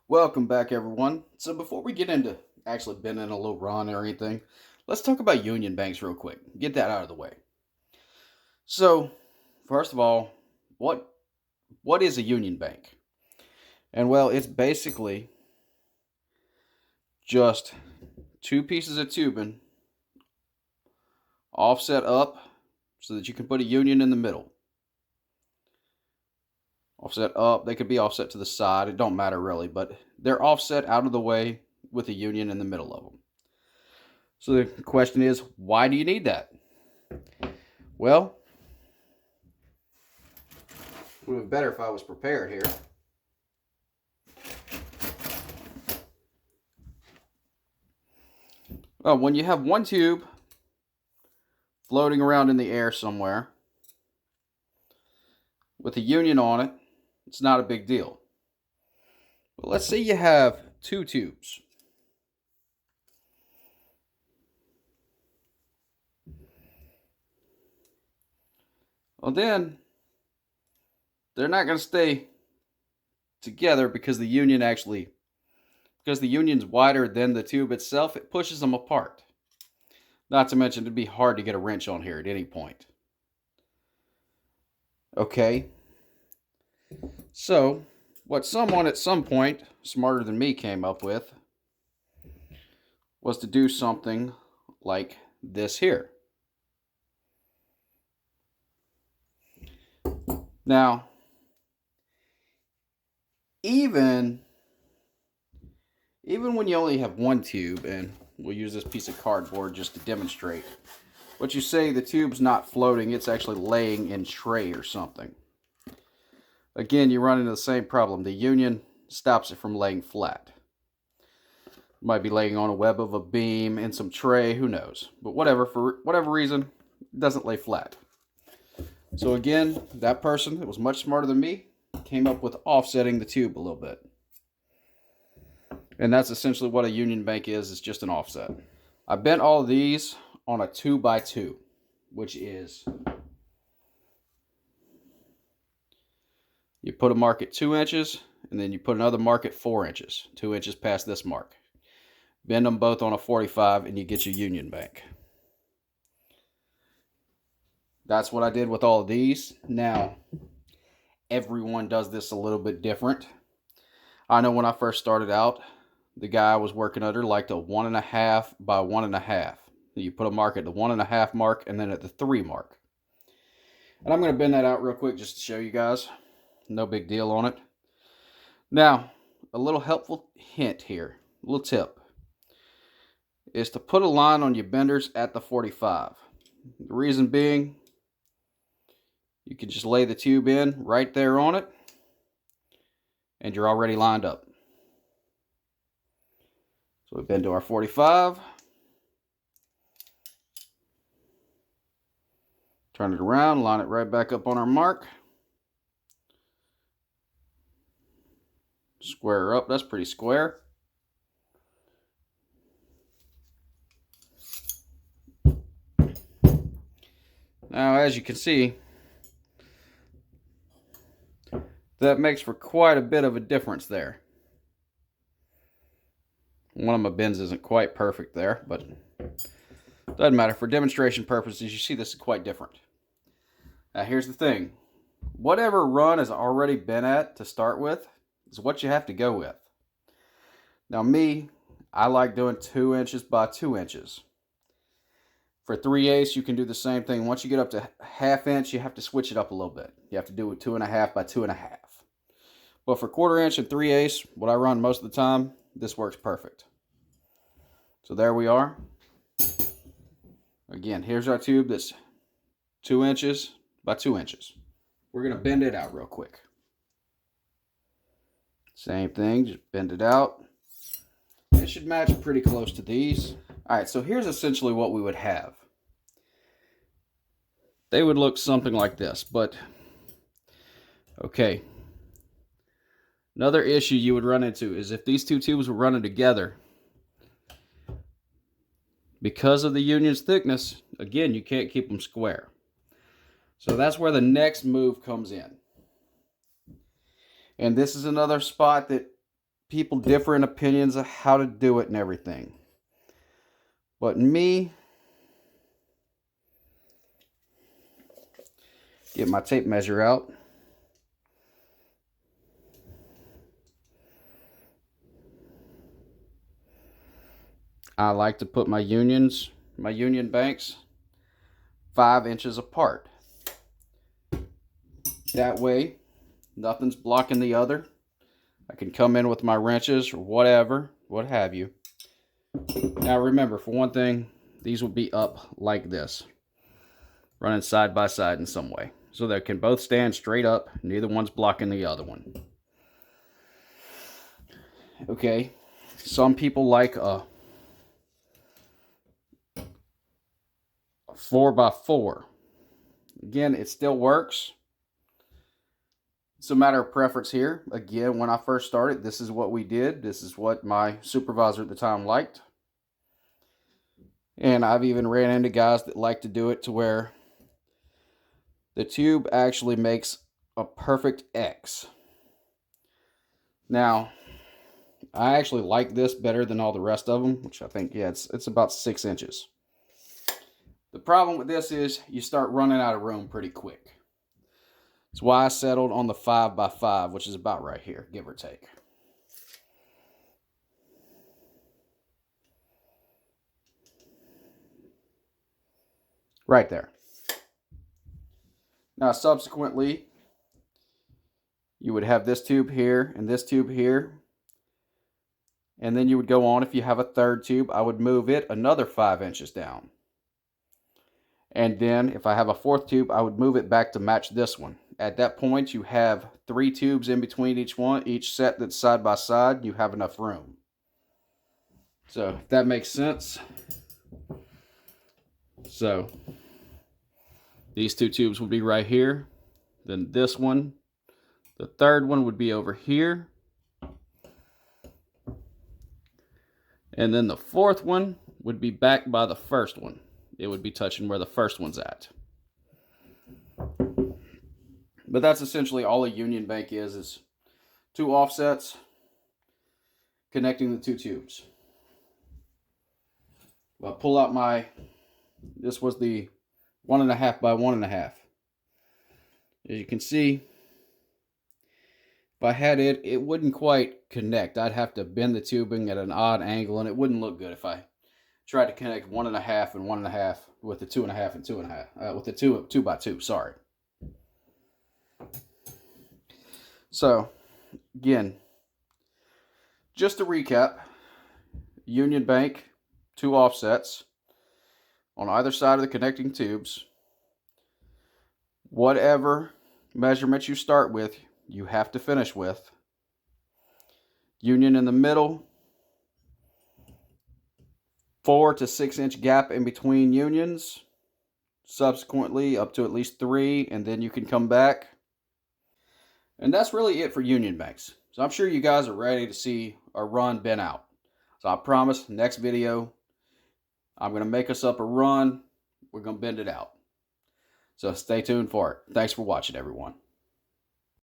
Welcome back, everyone. So before we get into actually bending a little run or anything, let's talk about union banks real quick. Get that out of the way. So, first of all, what what is a union bank? And well, it's basically just two pieces of tubing offset up so that you can put a union in the middle. Offset up, they could be offset to the side, it don't matter really, but they're offset out of the way with a union in the middle of them. So the question is, why do you need that? Well, it would be better if I was prepared here. Well, when you have one tube floating around in the air somewhere with a union on it, it's not a big deal. But let's say you have two tubes. Well, then they're not going to stay together because the union's wider than the tube itself, it pushes them apart. Not to mention it'd be hard to get a wrench on here at any point. Okay. So, what someone at some point smarter than me came up with was to do something like this here. Now, even when you only have one tube, and we'll use this piece of cardboard just to demonstrate, but you say the tube's not floating, it's actually laying in tray or something. Again, you run into the same problem. The union stops it from laying flat. It might be laying on a web of a beam in some tray, who knows. But whatever, for whatever reason, it doesn't lay flat. So again, that person that was much smarter than me came up with offsetting the tube a little bit. And that's essentially what a union bank is. It's just an offset. I bent all of these on a 2x2, which is, you put a mark at 2 inches, and then you put another mark at 4 inches, 2 inches past this mark. Bend them both on a 45, and you get your union bank. That's what I did with all of these. Now, everyone does this a little bit different. I know when I first started out, the guy I was working under liked a 1.5 by 1.5. You put a mark at the 1.5 mark and then at the 3 mark. And I'm going to bend that out real quick just to show you guys. No big deal on it. Now, a little helpful hint here, a little tip, is to put a line on your benders at the 45. The reason being, you can just lay the tube in right there on it, and you're already lined up. So we bend to our 45. Turn it around, line it right back up on our mark. Square up, that's pretty square. Now, as you can see, that makes for quite a bit of a difference there. One of my bends isn't quite perfect there, but doesn't matter. For demonstration purposes, you see this is quite different. Now, here's the thing. Whatever run has already been at to start with is what you have to go with. Now, me, I like doing 2 inches by 2 inches. For 3/8, you can do the same thing. Once you get up to 1/2 inch, you have to switch it up a little bit. You have to do it 2.5 by 2.5. But for 1/4 inch and 3/8, what I run most of the time, this works perfect. So there we are. Again, here's our tube that's 2 inches by 2 inches. We're going to bend it out real quick. Same thing, just bend it out. It should match pretty close to these. All right, so here's essentially what we would have. They would look something like this, but okay. Another issue you would run into is if these two tubes were running together, because of the union's thickness, again, you can't keep them square. So that's where the next move comes in. And this is another spot that people differ in opinions of how to do it and everything. But me, get my tape measure out. I like to put my union banks 5 inches apart. That way, nothing's blocking the other. I can come in with my wrenches or whatever, what have you. Now remember, for one thing, these will be up like this, running side by side in some way. So they can both stand straight up, neither one's blocking the other one. Okay, some people like a 4x4. Again, it still works. It's a matter of preference here. Again, when I first started, this is what we did. This is what my supervisor at the time liked. And I've even ran into guys that like to do it to where the tube actually makes a perfect X. Now, I actually like this better than all the rest of them, which I think, yeah, it's about 6 inches. The problem with this is you start running out of room pretty quick. That's why I settled on the 5x5, which is about right here, give or take. Right there. Now, subsequently, you would have this tube here and this tube here. And then you would go on, if you have a third tube, I would move it another 5 inches down. And then if I have a fourth tube, I would move it back to match this one. At that point, you have 3 tubes in between each set that's side by side. You have enough room. So if that makes sense. So these 2 tubes would be right here. Then this one, the third one would be over here. And then the fourth one would be back by the first one. It would be touching where the first one's at. But that's essentially all a union bank is 2 offsets connecting the 2 tubes. I'll pull out this was the 1.5 by 1.5. As you can see, if I had it, it wouldn't quite connect. I'd have to bend the tubing at an odd angle, and it wouldn't look good if I tried to connect 1.5 and 1.5 with the 2.5 and 2.5, with the 2x2, sorry. So, again, just to recap, union bank, 2 offsets on either side of the connecting tubes. Whatever measurement you start with, you have to finish with. Union in the middle, 4 to 6 inch gap in between unions, subsequently up to at least 3, and then you can come back. And that's really it for union banks. So I'm sure you guys are ready to see a run bent out. So I promise, next video, I'm going to make us up a run. We're going to bend it out. So stay tuned for it. Thanks for watching, everyone.